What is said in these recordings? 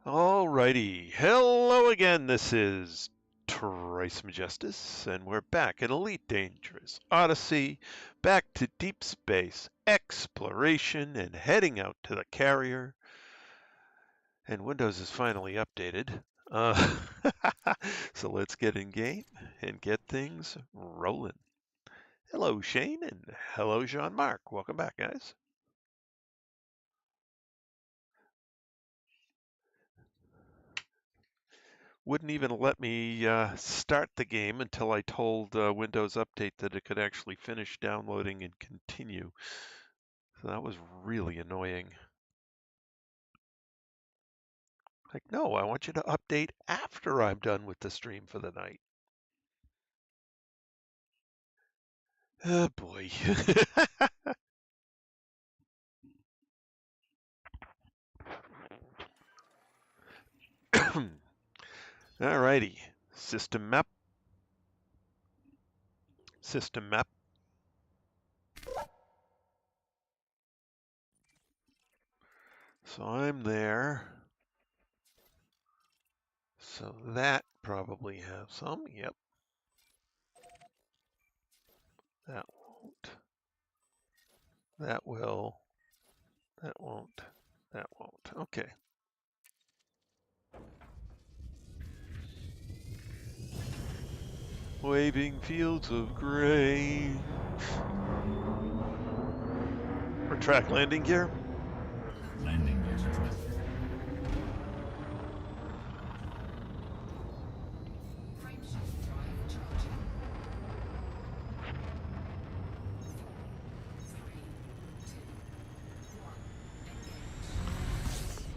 Alrighty, hello again, this is Trace Majestus, and we're back in Elite Dangerous Odyssey, back to deep space exploration and heading out to the carrier. And Windows is finally updated. So let's get in game and get things rolling. Hello Shane, and hello Jean-Marc. Welcome back, guys. Wouldn't even let me start the game until I told Windows Update that it could actually finish downloading and continue. So that was really annoying. Like, no, I want you to update after I'm done with the stream for the night. Oh boy. Alrighty. System map. System map. So I'm there. So that probably has some. Yep. That won't. That will. That won't. That won't. Okay. Waving fields of grain. Retract landing gear. Landing gear.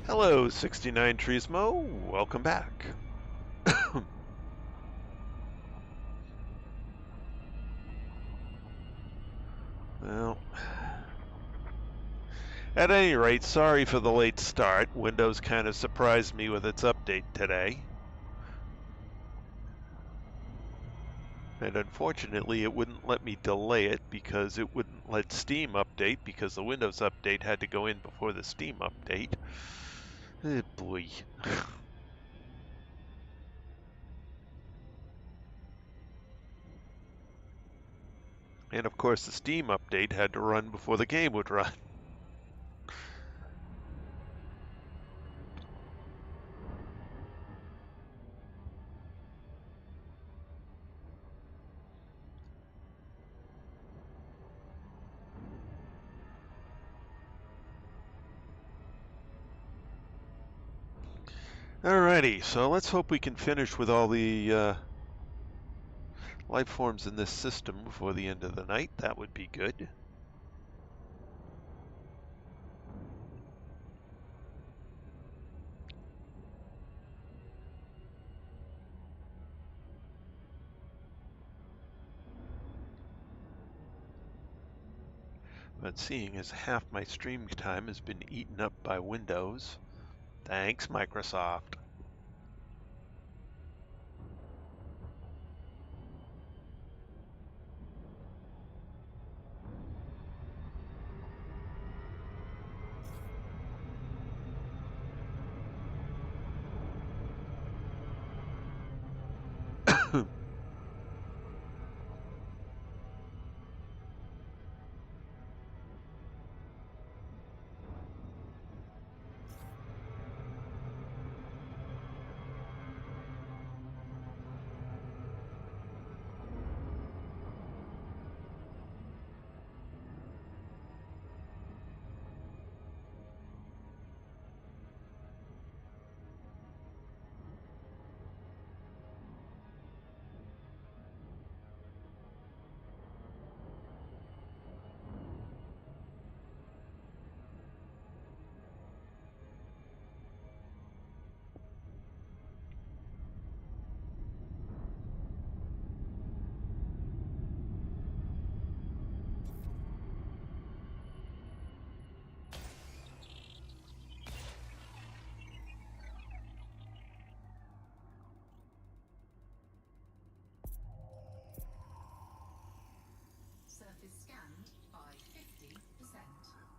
Hello, 69 Trismo. Welcome back. Well, at any rate, sorry for the late start. Windows kind of surprised me with its update today. And unfortunately, it wouldn't let me delay it because it wouldn't let Steam update because the Windows update had to go in before the Steam update. Oh boy. And of course, the Steam update had to run before the game would run. Alrighty, so let's hope we can finish with all the life forms in this system before the end of the night. That would be good. But seeing as half my stream time has been eaten up by Windows, thanks Microsoft.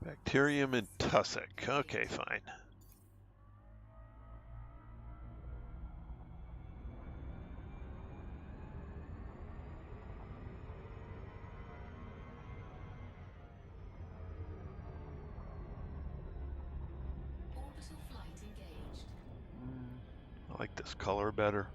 Bacterium and tussock. Okay, fine. like this color better.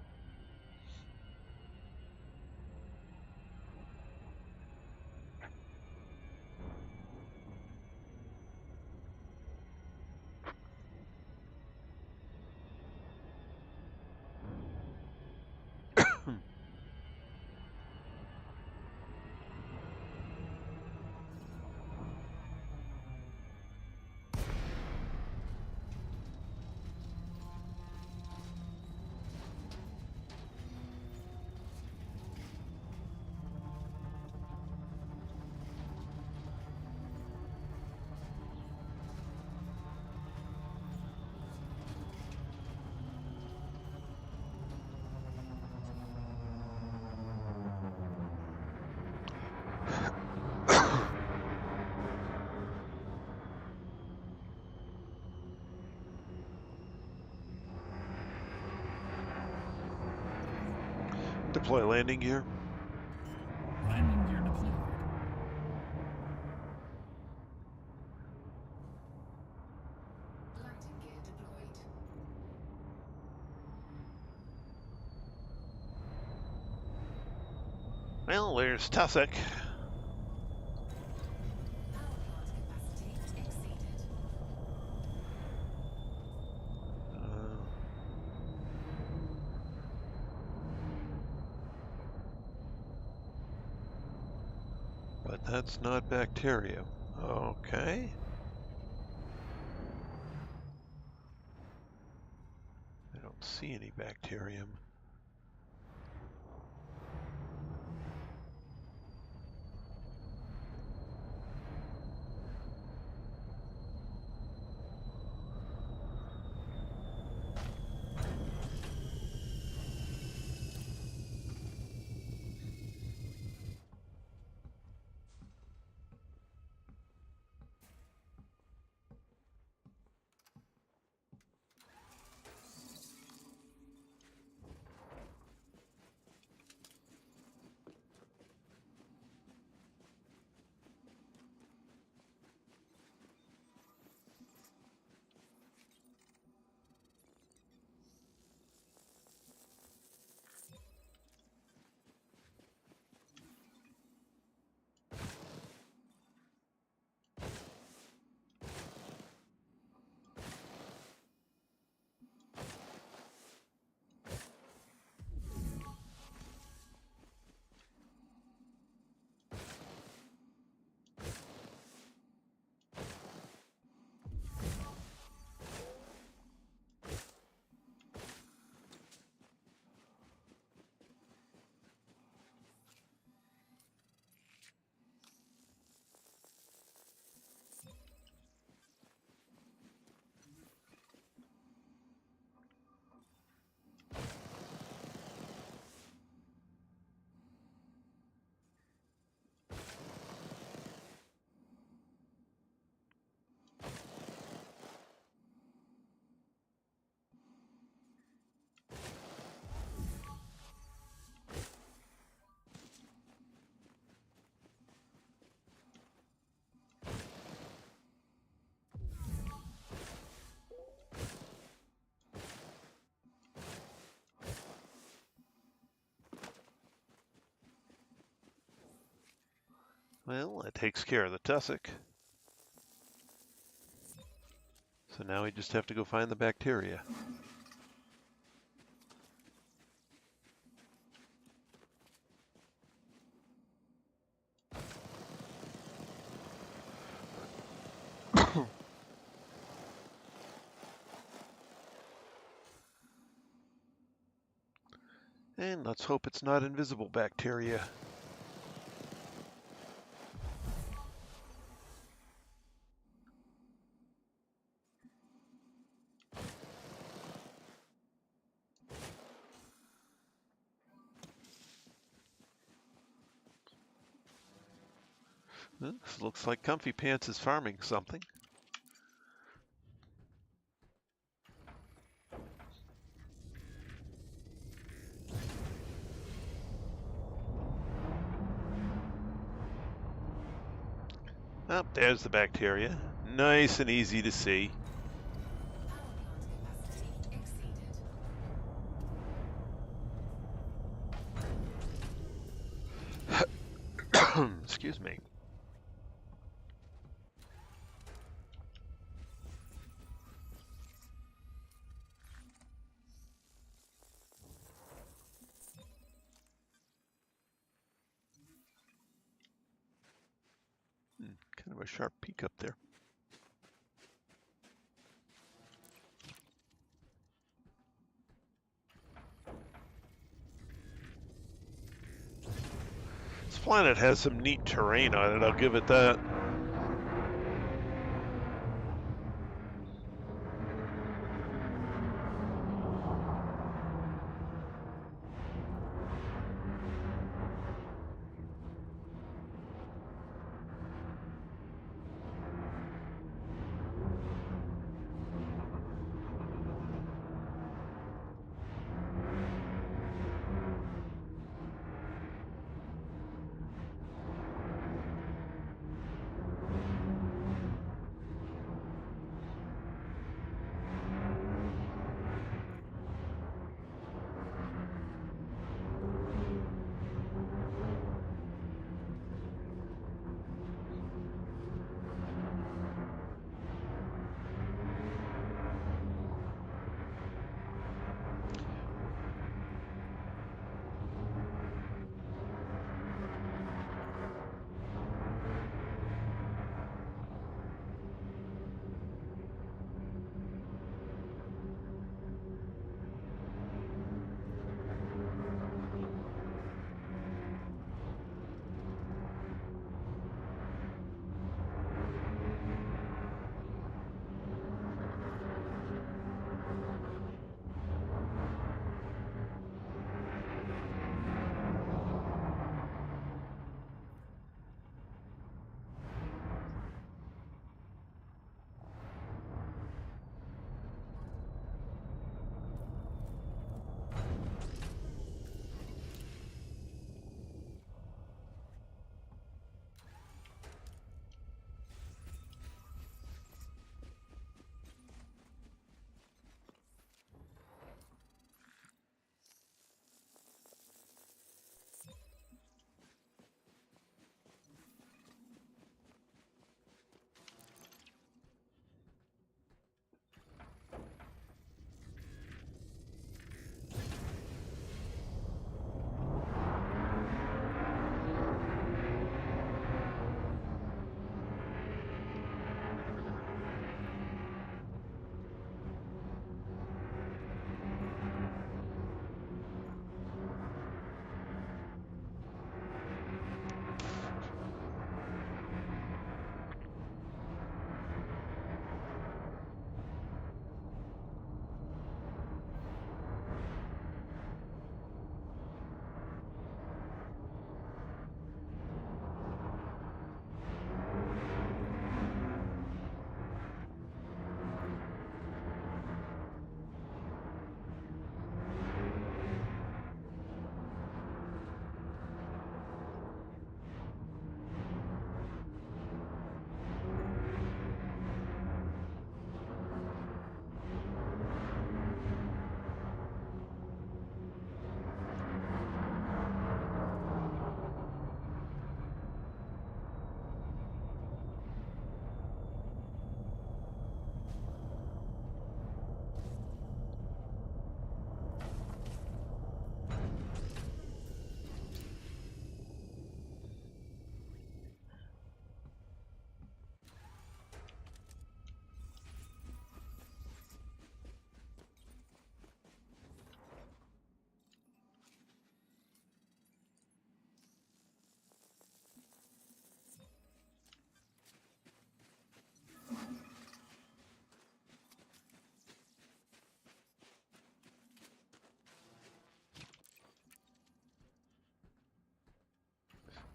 Deploy landing gear. Landing gear deployed. Landing gear deployed. Well, there's Tussock. Power plant capacity exceeded. But that's not bacterium. Okay. I don't see any bacterium. Well, that takes care of the tussock. So now we just have to go find the bacteria. And let's hope it's not invisible bacteria. This looks like Comfy Pants is farming something. Oh, there's the bacteria. Nice and easy to see. Power plant capacity exceeded. Excuse me. Kind of a sharp peak up there. This planet has some neat terrain on it, I'll give it that.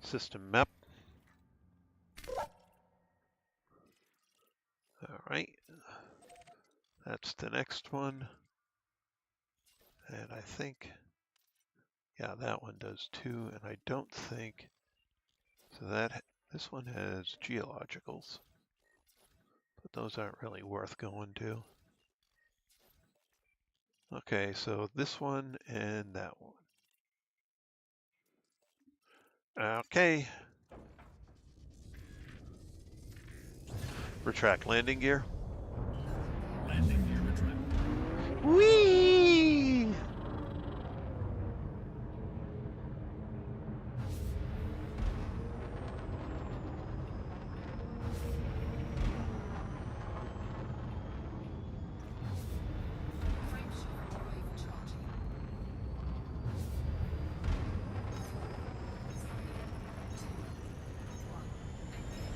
System map. All right. That's the next one. And I think, yeah, that one does too. And I don't think, so that this one has geologicals, but those aren't really worth going to. Okay, so this one and that one. Okay, Retract landing gear. Landing gear retract. Whee! Frameshift overcharging. 4, 3, 2, 1, engage.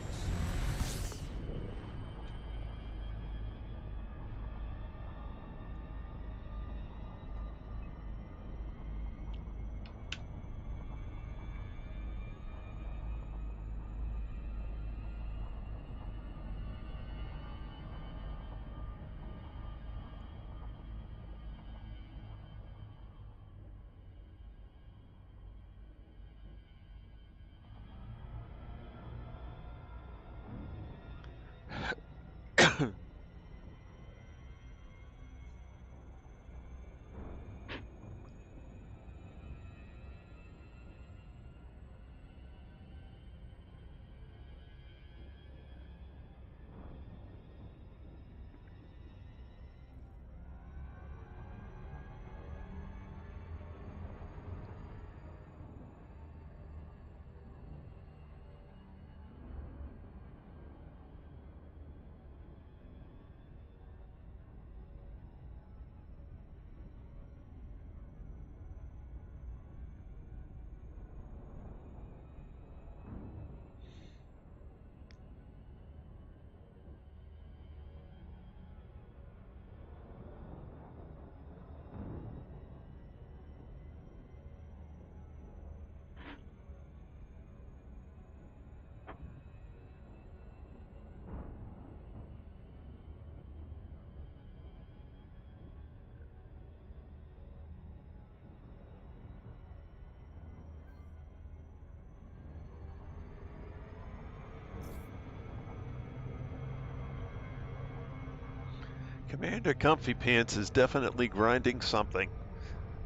Commander Comfy Pants is definitely grinding something.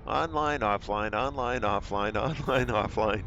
Online, offline, online, offline, online, offline.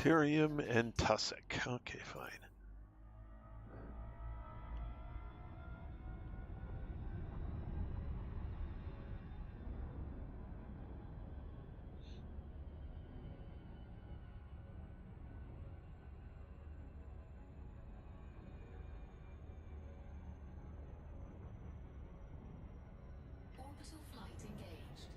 Bacterium and tussock. Okay, fine. Orbital flight engaged.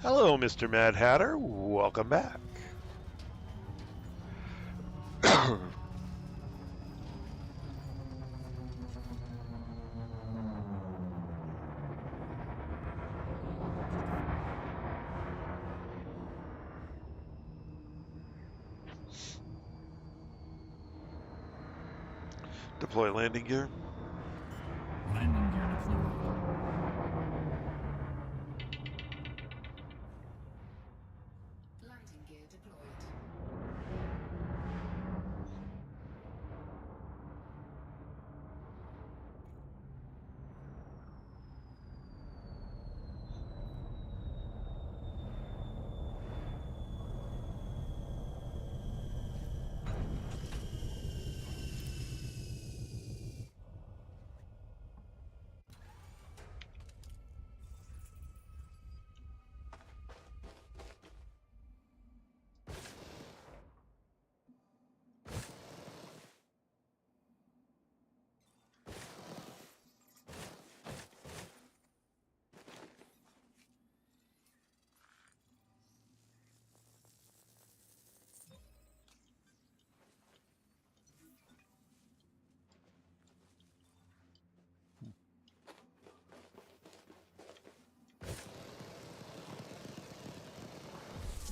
Hello, Mr. MadHatter. Welcome back. Deploy landing gear. Landing gear deployed. Landing gear deployed.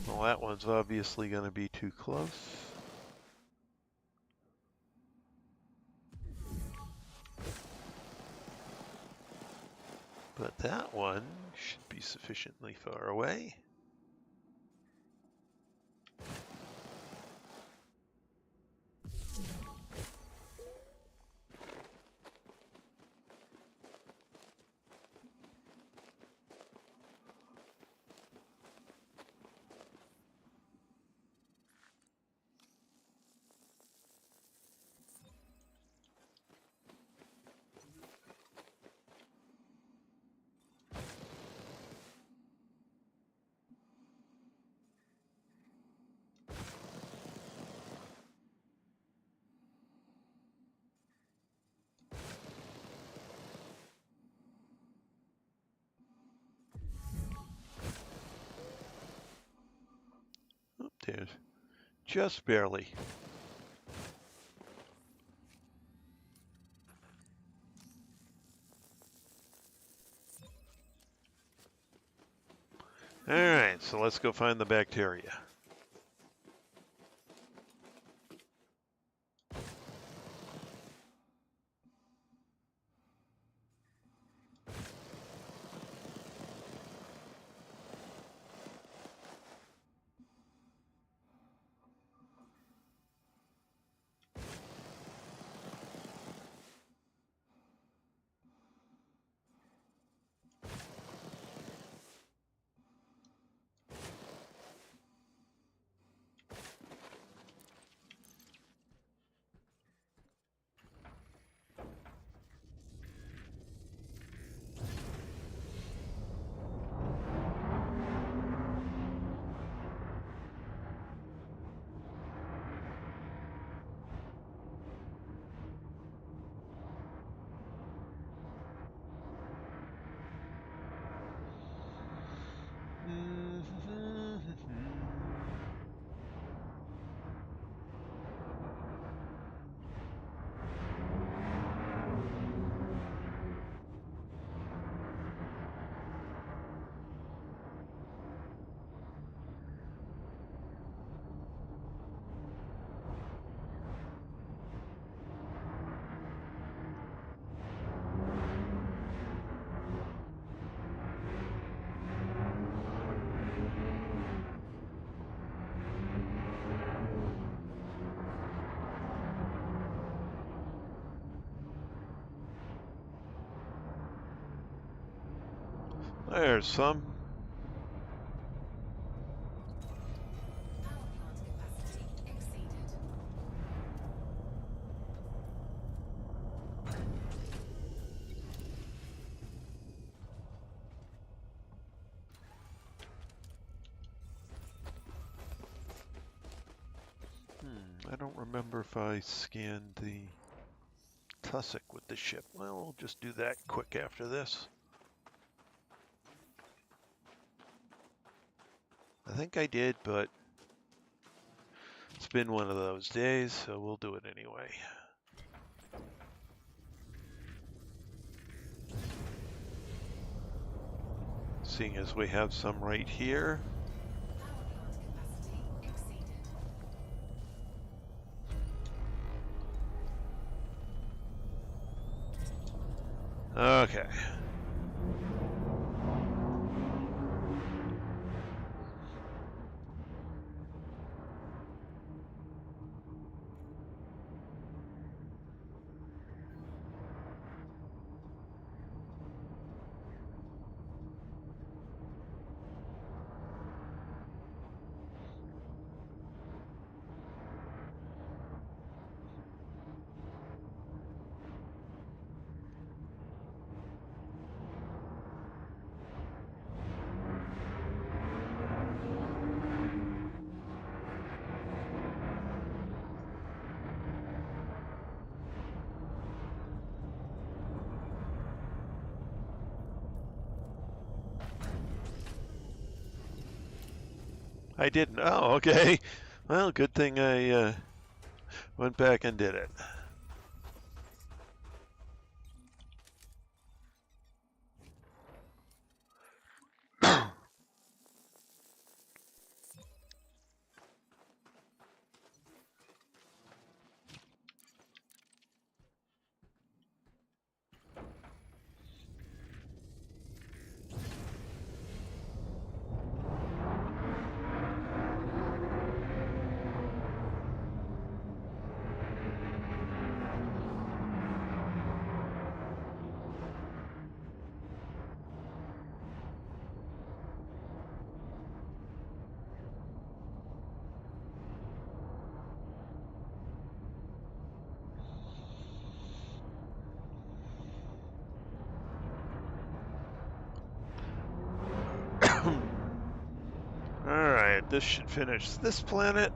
Well, that one's obviously going to be too close. But that one should be sufficiently far away. Oh, there's just barely. All right, so let's go find the bacteria. There's some. Power plant capacity exceeded. I don't remember if I scanned the tussock with the ship. Well, we'll just do that quick after this. I think I did, but it's been one of those days, so we'll do it anyway. Seeing as we have some right here. Power plant capacity exceeded. Okay. I didn't. Oh, okay. Well, good thing I went back and did it. Alright, this should finish this planet.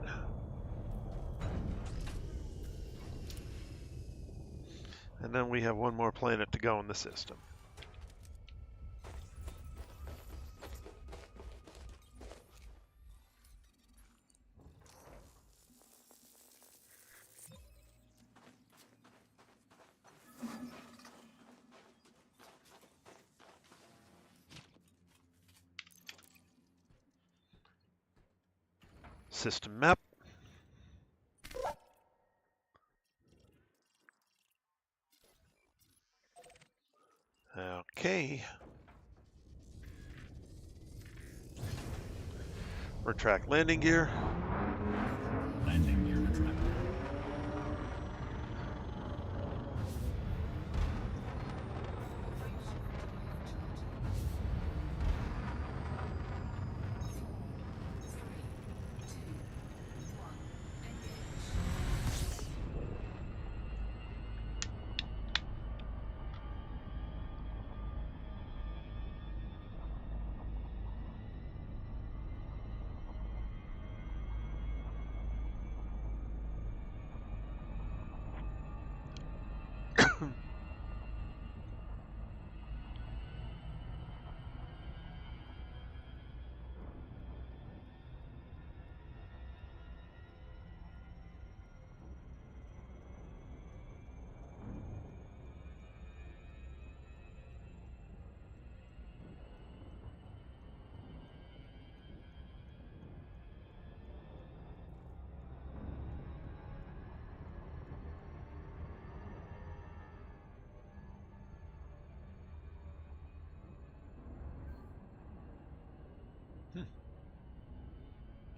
And then we have one more planet to go in the system. System map. Okay. Retract landing gear. Landing gear retracted.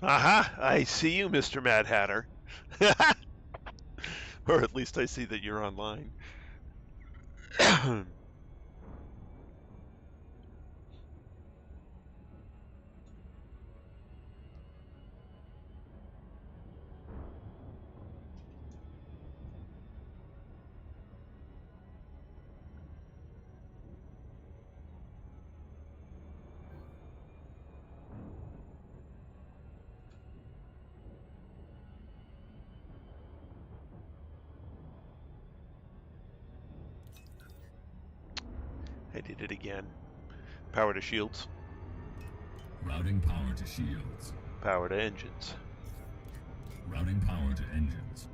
Aha! I see you, Mr. MadHatter. Or at least I see that you're online. I did it again. Power to shields. Routing power to shields. Power to engines. Routing power to engines.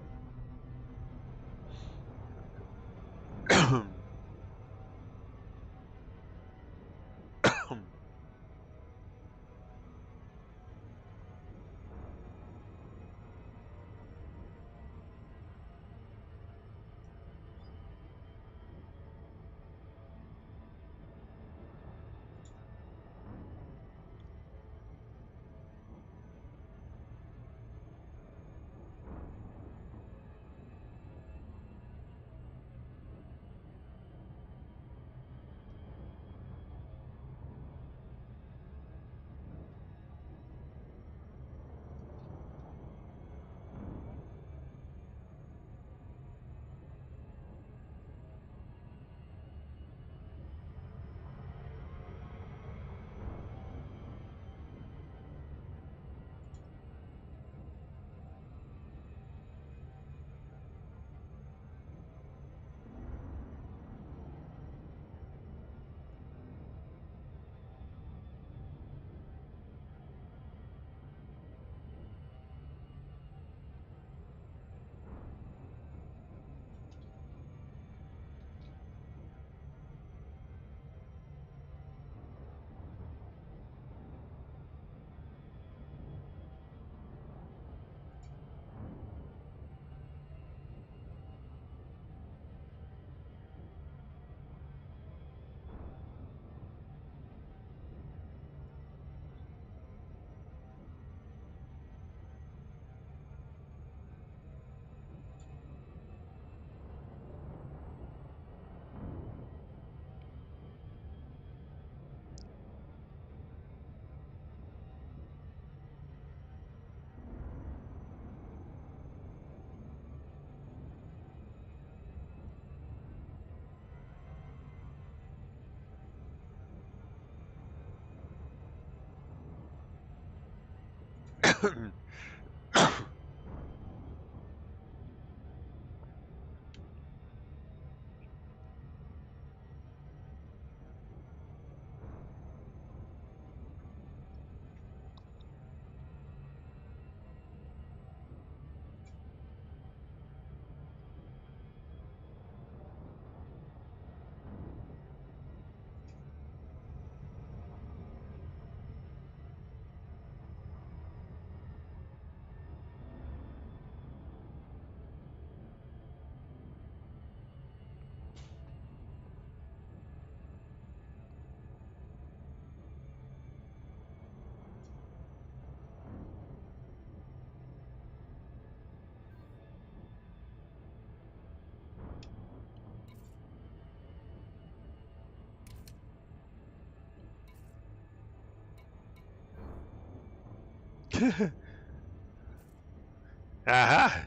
Aha!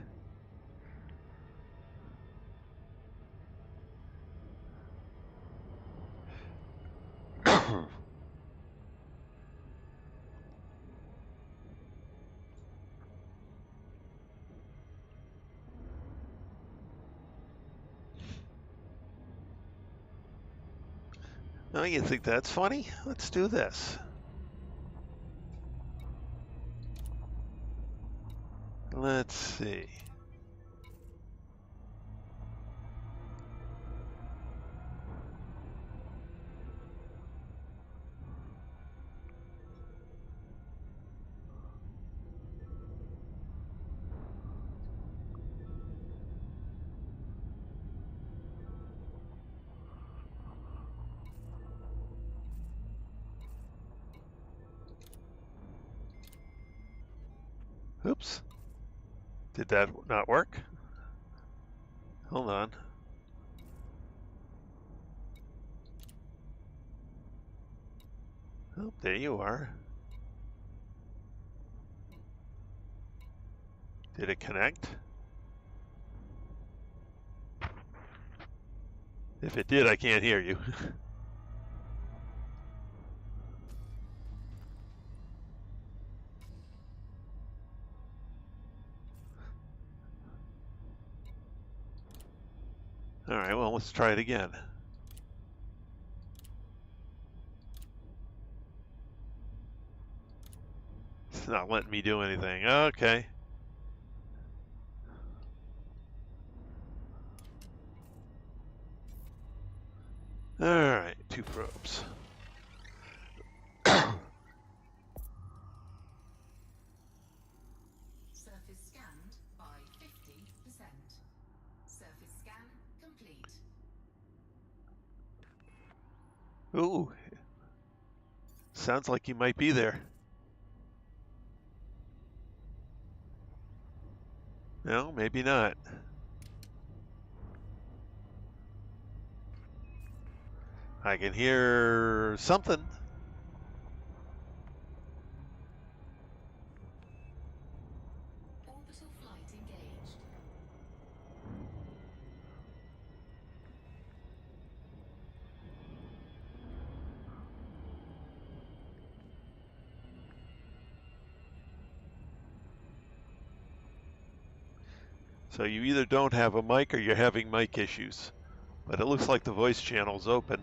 Oh, you think that's funny? Let's do this. Let's see. Oops. Did that not work? Hold on. Oh, there you are. Did it connect? If it did, I can't hear you. All right, well, let's try it again. It's not letting me do anything. Okay. All right, 2 probes. Surface scanned by 50%. Surface scan complete. Ooh. Sounds like you might be there. No, maybe not. I can hear something. Orbital flight engaged. So you either don't have a mic or you're having mic issues. But it looks like the voice channel's open.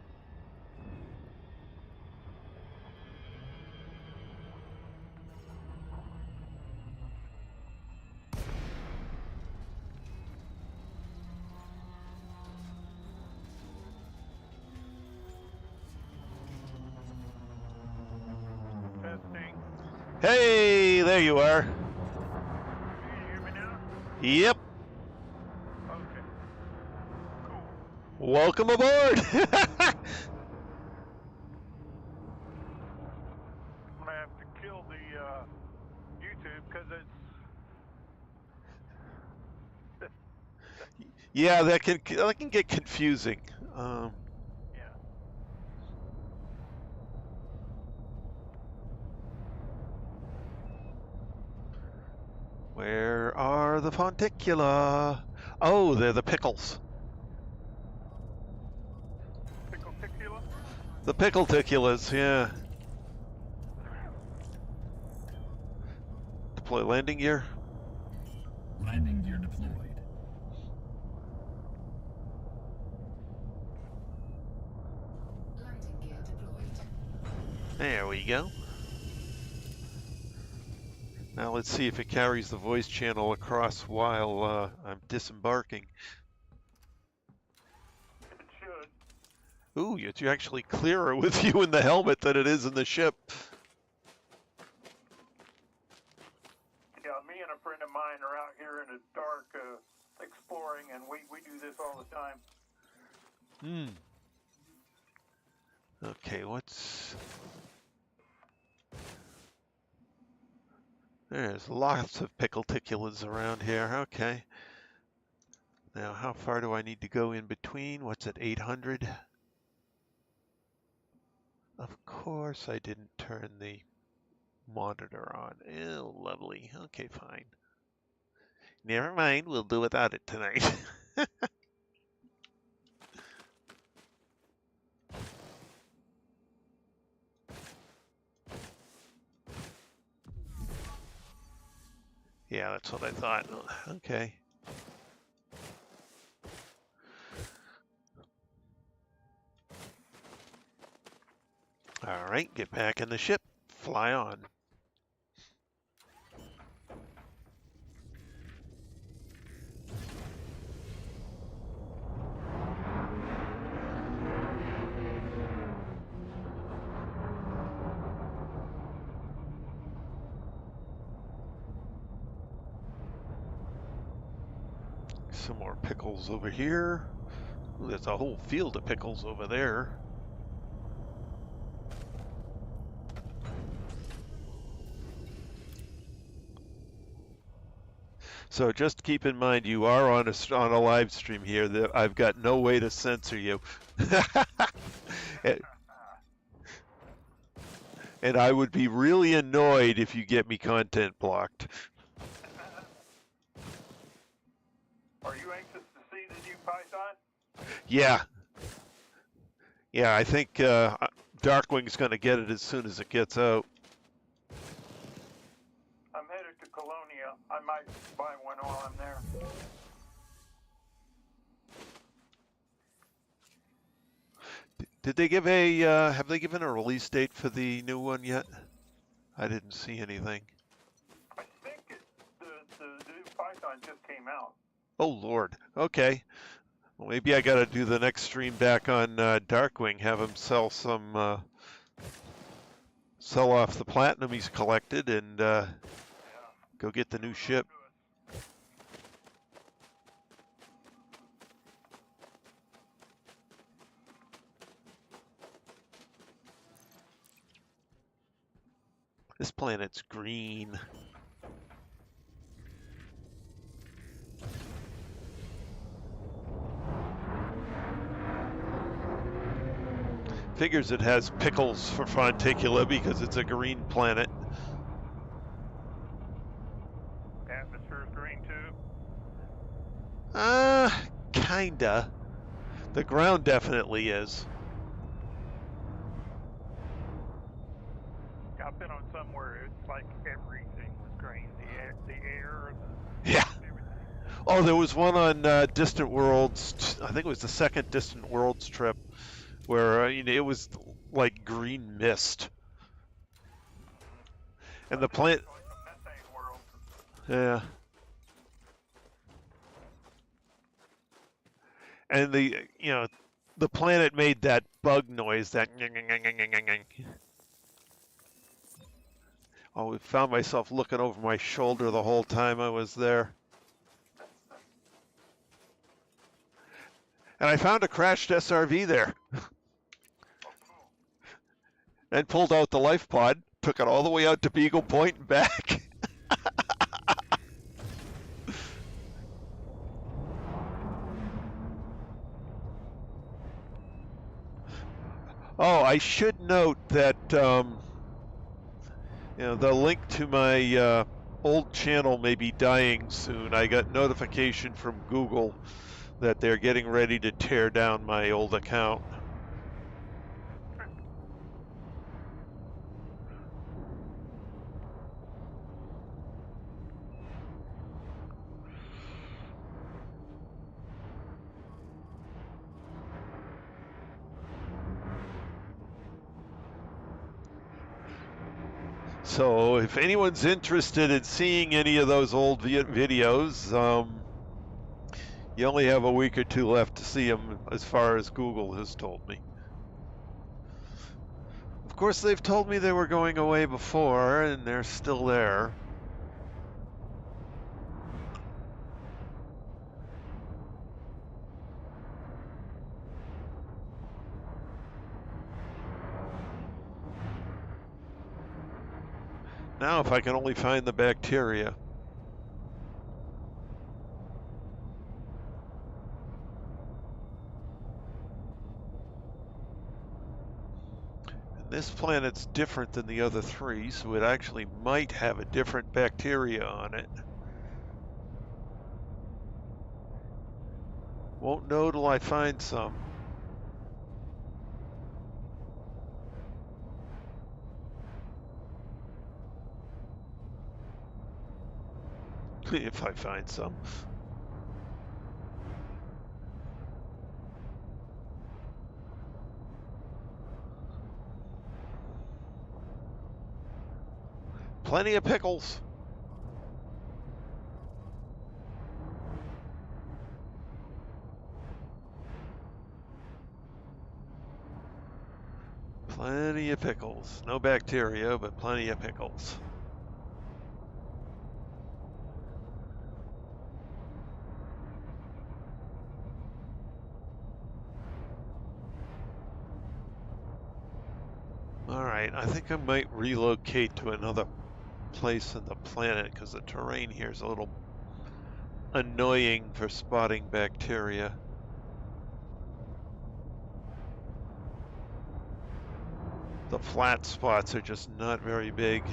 Testing. Hey, there you are. Can you hear me now? Yep. Okay. Cool. Welcome aboard. I'm gonna have to kill the YouTube because it's Yeah, that can get confusing. yeah. Where are the fonticula? Oh, they're the pickles. Pickle-ticula? The pickle-ticulas, yeah. Deploy landing gear. Landing gear deployed. Landing gear deployed. There we go. Now let's see if it carries the voice channel across while I'm disembarking. It should. Ooh, it's actually clearer with you in the helmet than it is in the ship. Yeah, me and a friend of mine are out here in the dark exploring, and we do this all the time. Okay, what's... There's lots of pickle-ticulas around here. Okay. Now, how far do I need to go in between? What's at 800? Of course I didn't turn the monitor on. Oh, lovely. Okay, fine. Never mind, we'll do without it tonight. Yeah, that's what I thought. Okay. All right, get back in the ship. Fly on. Some more pickles over here. Ooh, there's a whole field of pickles over there. So just keep in mind, you are on a live stream here. That I've got no way to censor you. And I would be really annoyed if you get me content blocked. Are you anxious to see the new Python? Yeah. Yeah, I think Darkwing's going to get it as soon as it gets out. I'm headed to Colonia. I might buy one while I'm there. Did they give a, have they given a release date for the new one yet? I didn't see anything. Oh, Lord. Okay. Well, maybe I got to do the next stream back on Darkwing, have him sell some, sell off the platinum he's collected and go get the new ship. This planet's green. Figures it has pickles for Fonticula because it's a green planet. Atmosphere's green too. Kinda. The ground definitely is. I've been on somewhere it's like everything was green. The air, Yeah. everything. Oh, there was one on Distant Worlds. I think it was the second Distant Worlds trip where it was like green mist. And the planet. Like a methane world. Yeah. And the planet made that bug noise, that. Oh, I found myself looking over my shoulder the whole time I was there. And I found a crashed SRV there. And pulled out the life pod, took it all the way out to Beagle Point and back. Oh, I should note that the link to my old channel may be dying soon. I got notification from Google that they're getting ready to tear down my old account. So if anyone's interested in seeing any of those old videos, you only have a week or two left to see them, as far as Google has told me. Of course, they've told me they were going away before, and they're still there. Now, if I can only find the bacteria. And this planet's different than the other three, so it actually might have a different bacteria on it. Won't know till I find some. If I find some. Plenty of pickles. Plenty of pickles. No bacteria, but plenty of pickles. All right, I think I might relocate to another place on the planet because the terrain here is a little annoying for spotting bacteria. The flat spots are just not very big.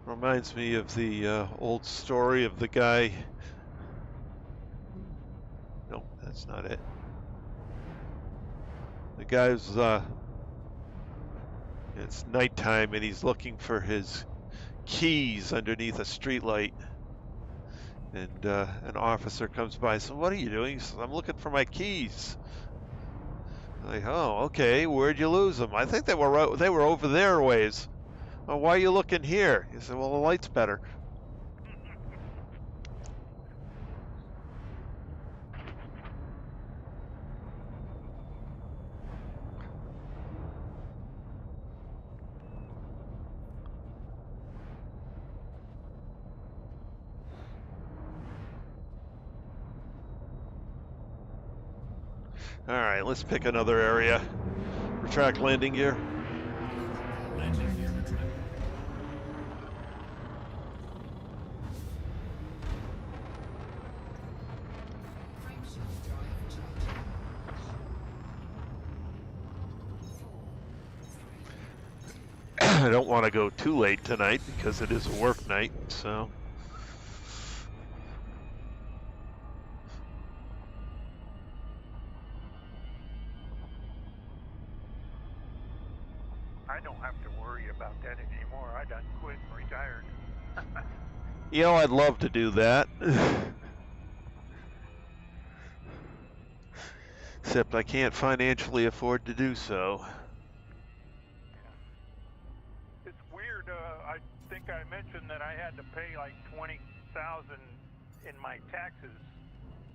Reminds me of the old story of the guy. No, that's not it. The guy's, it's nighttime and he's looking for his keys underneath a streetlight. And an officer comes by and says, "What are you doing?" He says, "I'm looking for my keys." I'm like, "Oh, okay. Where'd you lose them?" "I think they were over there a ways." "Well, why are you looking here?" He said, "Well, the light's better." All right, let's pick another area. Retract landing gear. Landing gear retracted. Frameshift drive charging. 4, 3, 2. I don't want to go too late tonight because it is a work night, so. I don't have to worry about that anymore. I done quit and retired. You know, I'd love to do that. Except I can't financially afford to do so. It's weird. I think I mentioned that I had to pay like $20,000 in my taxes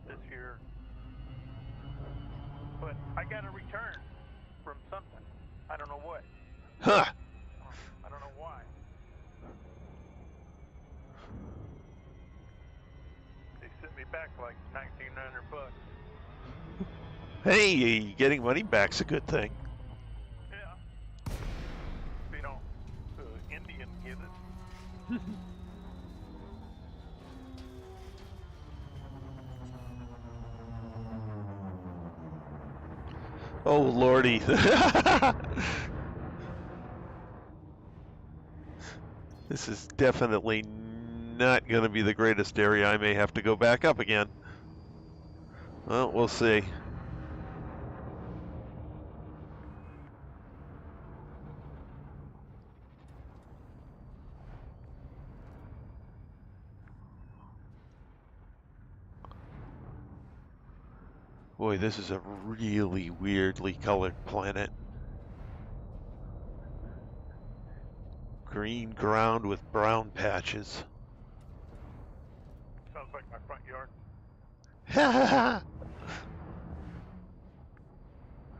this year, but I got a return from something. I don't know what. Huh. I don't know why. They sent me back like $1,900. Hey, getting money back's a good thing. Yeah. You know, the Indian give it. Oh, lordy. This is definitely not going to be the greatest area. I may have to go back up again. Well, we'll see. Boy, this is a really weirdly colored planet. Green ground with brown patches. Sounds like my front yard.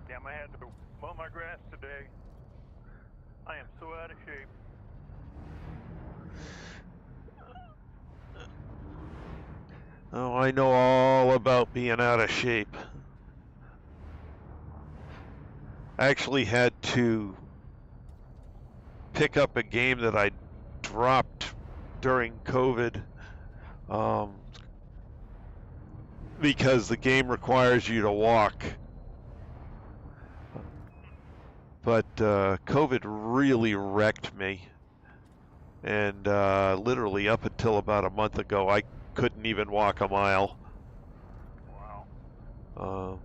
Damn, I had to mow my grass today. I am so out of shape. Oh, I know all about being out of shape. I actually had to pick up a game that I dropped during COVID because the game requires you to walk. But COVID really wrecked me. And literally up until about a month ago, I couldn't even walk a mile. Wow.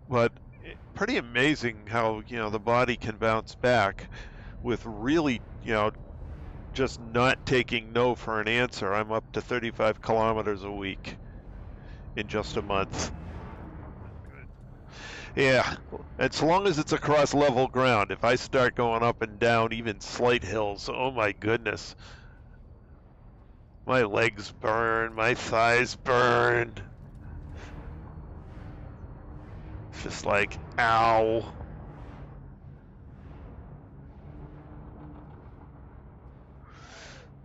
But pretty amazing how, the body can bounce back with really, just not taking no for an answer. I'm up to 35 kilometers a week in just a month. Yeah, and so long as it's across level ground. If I start going up and down even slight hills, oh my goodness. My legs burn, my thighs burn. It's just like, ow.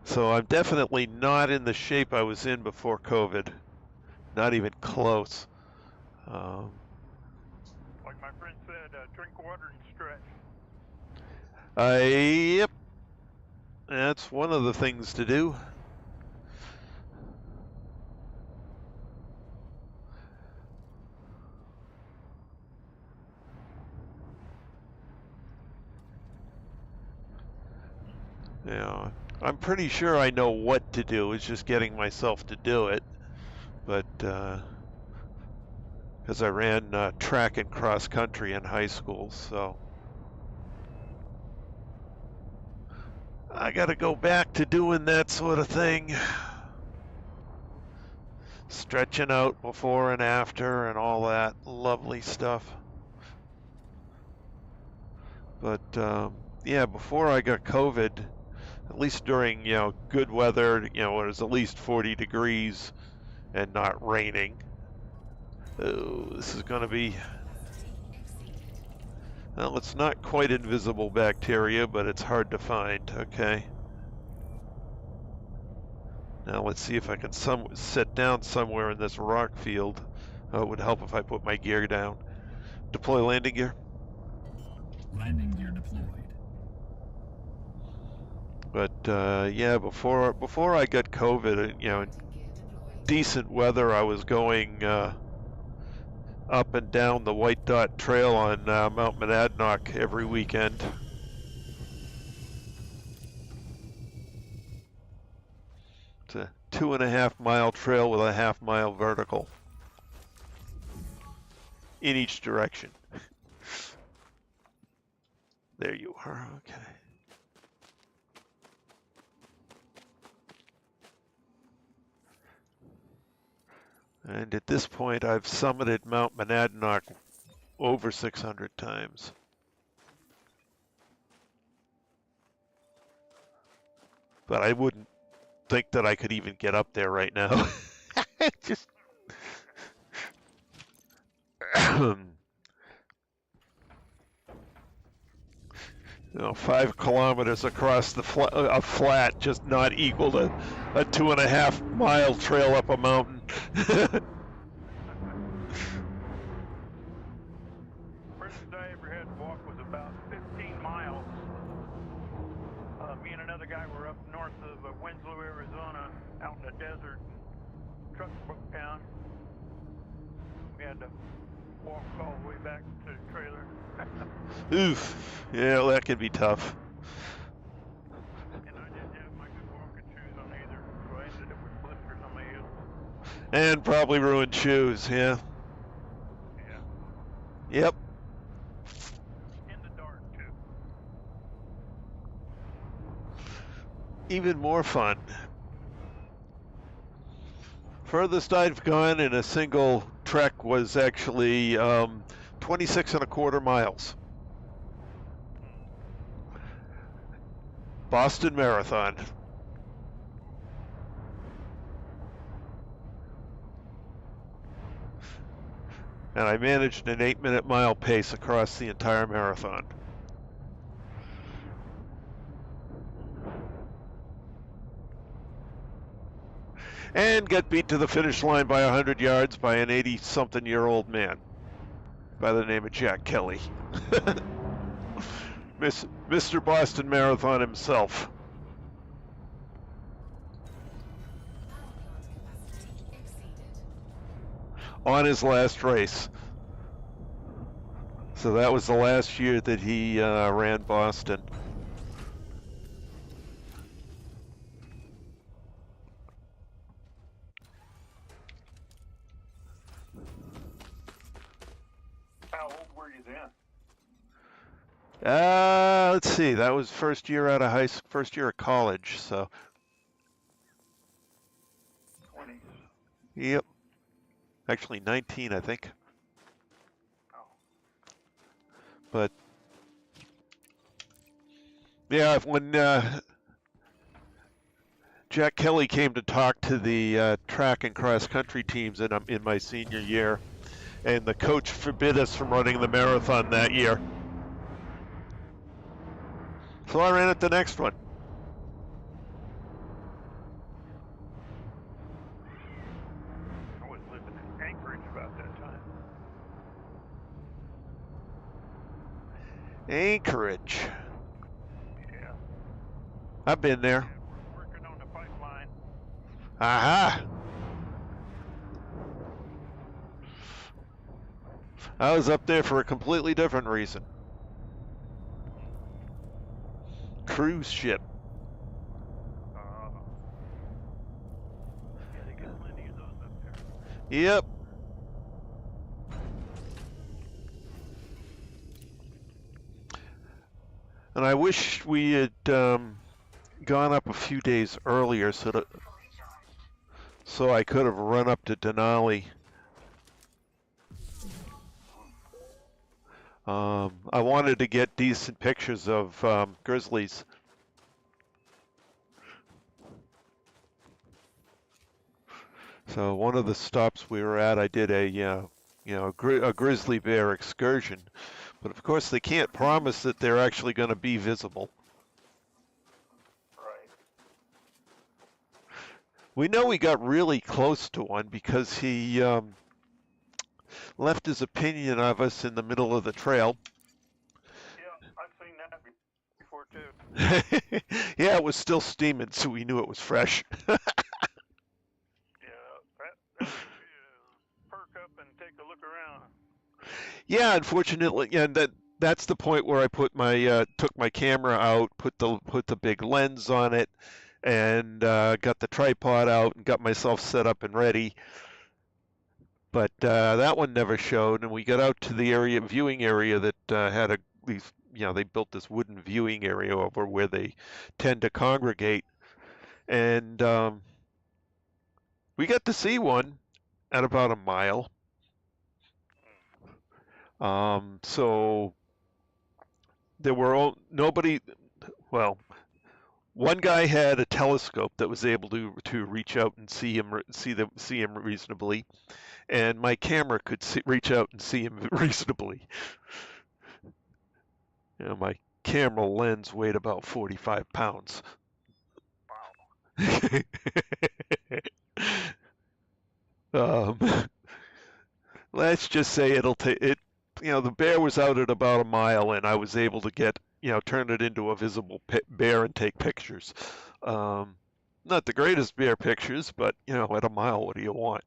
So I'm definitely not in the shape I was in before COVID. Not even close. Like my friend said, drink water and stretch. Yep. That's one of the things to do. You know, I'm pretty sure I know what to do. It's just getting myself to do it. But because I ran track and cross country in high school, so I got to go back to doing that sort of thing. Stretching out before and after and all that lovely stuff. But yeah, before I got COVID, at least during, you know, good weather, you know, it was at least 40 degrees and not raining. Oh, this is going to be, well, it's not quite invisible bacteria, but it's hard to find. Okay. Now let's see if I can sit down somewhere in this rock field. Oh, it would help if I put my gear down. Deploy landing gear. Landing gear deployed. But yeah, before I got COVID, you know, decent weather, I was going up and down the White Dot Trail on Mount Monadnock every weekend. It's a 2.5 mile trail with a half-mile vertical in each direction. There you are, okay. And at this point, I've summited Mount Monadnock over 600 times. But I wouldn't think that I could even get up there right now. Just you know, 5 kilometers across the a flat, just not equal to a 2.5 mile trail up a mountain. Furthest I ever had to walk was about 15 miles. Me and another guy were up north of Winslow, Arizona, out in the desert. Truck broke down. We had to walk all the way back to the trailer. Oof. Yeah, well, that can be tough. And I didn't have my good walking shoes on either, so I ended up with blisters on my heels. And probably ruined shoes, yeah. Yeah. Yep. In the dark, too. Even more fun. Furthest I've gone in a single trek was actually 26.25 miles. Boston Marathon. And I managed an 8-minute mile pace across the entire marathon. And got beat to the finish line by 100 yards by an 80-something-year-old man by the name of Jack Kelly. Mr. Boston Marathon himself. On his last race. So that was the last year that he ran Boston. How old were you then? Let's see. That was first year out of first year of college. So. 20s. Yep. Actually, 19, I think. Oh. But yeah, when Jack Kelly came to talk to the track and cross country teams in my senior year, and the coach forbid us from running the marathon that year. So I ran it the next one. I was living in Anchorage about that time. Anchorage. Yeah. I've been there. Yeah, we're working on the pipeline. Aha! I was up there for a completely different reason. Cruise ship. Yep. And I wish we had gone up a few days earlier so I could have run up to Denali. I wanted to get decent pictures of grizzlies. So one of the stops we were at, I did a grizzly bear excursion, but of course they can't promise that they're actually going to be visible. Right. We know we got really close to one because he left his opinion of us in the middle of the trail. Yeah, I've seen that before too. Yeah, it was still steaming, so we knew it was fresh. Yeah, that makes you perk up and take a look around. Yeah, unfortunately, and that's the point where I put my took my camera out, put the big lens on it, and got the tripod out and got myself set up and ready. But that one never showed, and we got out to the viewing area that had they built this wooden viewing area over where they tend to congregate, and we got to see one at about a mile. So there were nobody. Well, one guy had a telescope that was able to reach out and see him reasonably, and my camera could reach out and see him reasonably. My camera lens weighed about 45 pounds. Wow. Let's just say it'll take it. The bear was out at about a mile, and I was able to turn it into a visible bear and take pictures. Not the greatest bear pictures, but at a mile, what do you want?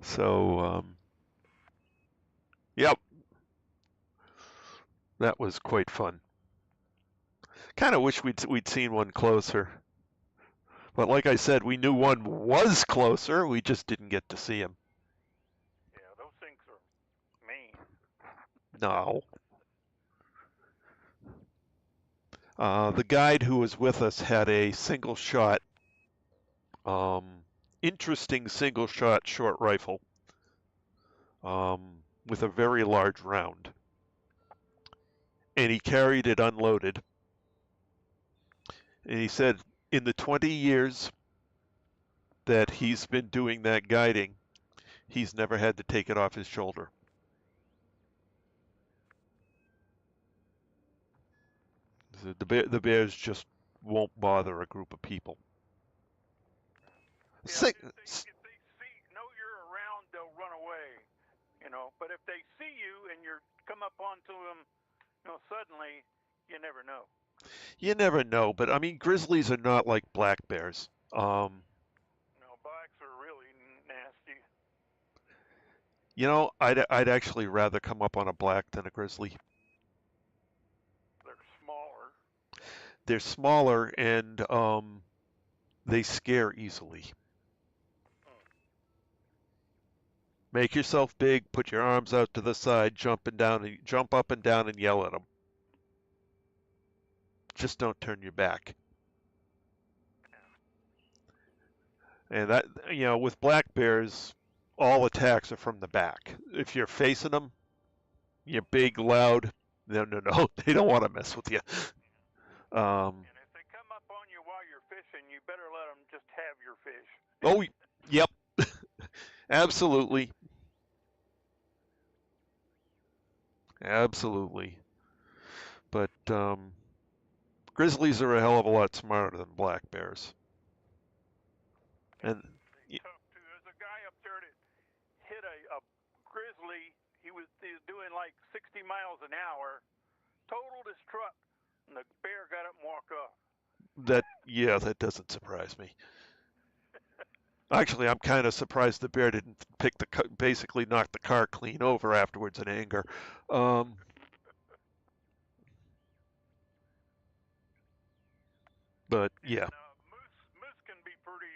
So, yep, that was quite fun. Kind of wish we'd seen one closer. But like I said, we knew one was closer. We just didn't get to see him. Yeah, those things are mean. No. The guide who was with us had a single shot, interesting single shot short rifle with a very large round. And he carried it unloaded. And he said in the 20 years that he's been doing that guiding, he's never had to take it off his shoulder. The bears just won't bother a group of people. Yeah, if they know you're around, they'll run away. But if they see you and you're come up onto them, suddenly, you never know. You never know, but I mean, grizzlies are not like black bears. No, blacks are really nasty. I'd actually rather come up on a black than a grizzly. They're smaller. They're smaller and they scare easily. Make yourself big, put your arms out to the side, jump up and down and yell at them. Just don't turn your back. And that, with black bears, all attacks are from the back. If you're facing them, you're big, loud. No, they don't want to mess with you. And if they come up on you while you're fishing, you better let them just have your fish. Oh, yep. Absolutely. Absolutely. But grizzlies are a hell of a lot smarter than black bears. And Tough too. There's a guy up there that hit a grizzly. He was doing like 60 miles an hour, totaled his truck, and the bear got up and walked off. that doesn't surprise me. Actually, I'm kind of surprised the bear didn't basically knock the car clean over afterwards in anger. But yeah. And moose can be pretty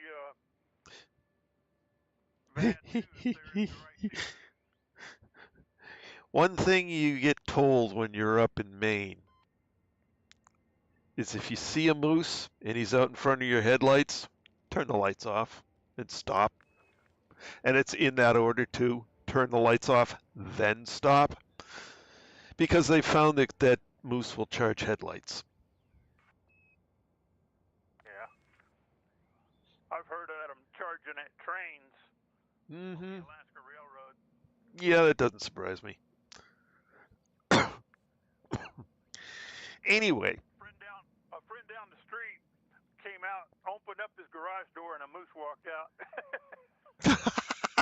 bad too if they're in the right shape. One thing you get told when you're up in Maine is if you see a moose and he's out in front of your headlights, turn the lights off and stop. And it's in that order too. Turn the lights off, then stop. Because they found that moose will charge headlights. Yeah. I've heard of them charging at trains on the Alaska Railroad. Yeah, that doesn't surprise me. Anyway. A friend down the street came out, opened up his garage door, and a moose walked out.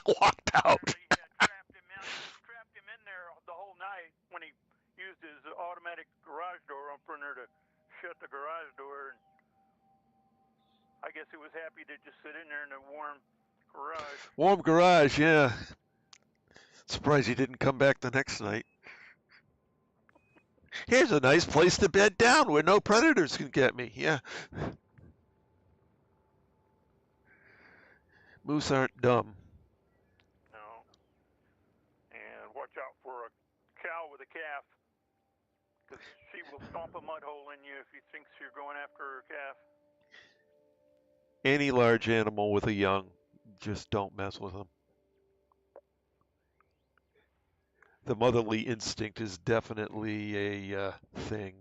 Walked out. He had trapped him in there the whole night when he used his automatic garage door opener to shut the garage door. And I guess he was happy to just sit in there in the warm garage. Warm garage, yeah. Surprised he didn't come back the next night. Here's a nice place to bed down where no predators can get me. Yeah. Moose aren't dumb. No. And watch out for a cow with a calf, because she will stomp a mud hole in you if she thinks you're going after her calf. Any large animal with a young, just don't mess with them. The motherly instinct is definitely a thing.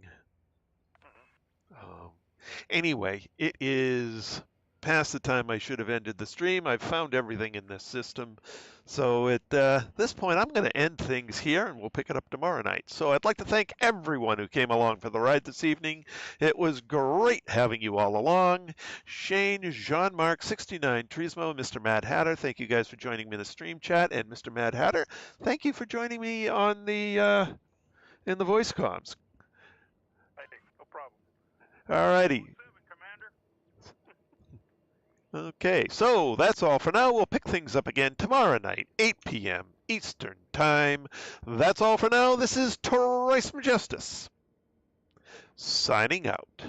Anyway, it is past the time I should have ended the stream. I've found everything in this system. So at this point, I'm going to end things here, and we'll pick it up tomorrow night. So I'd like to thank everyone who came along for the ride this evening. It was great having you all along. Shane, Jean-Marc, 69, Trismo, Mr. MadHatter, thank you guys for joining me in the stream chat. And Mr. MadHatter, thank you for joining me on the in the voice comms. Hey, no problem. All righty. Okay, so that's all for now. We'll pick things up again tomorrow night, 8 p.m. Eastern Time. That's all for now. This is Trice Majestus, signing out.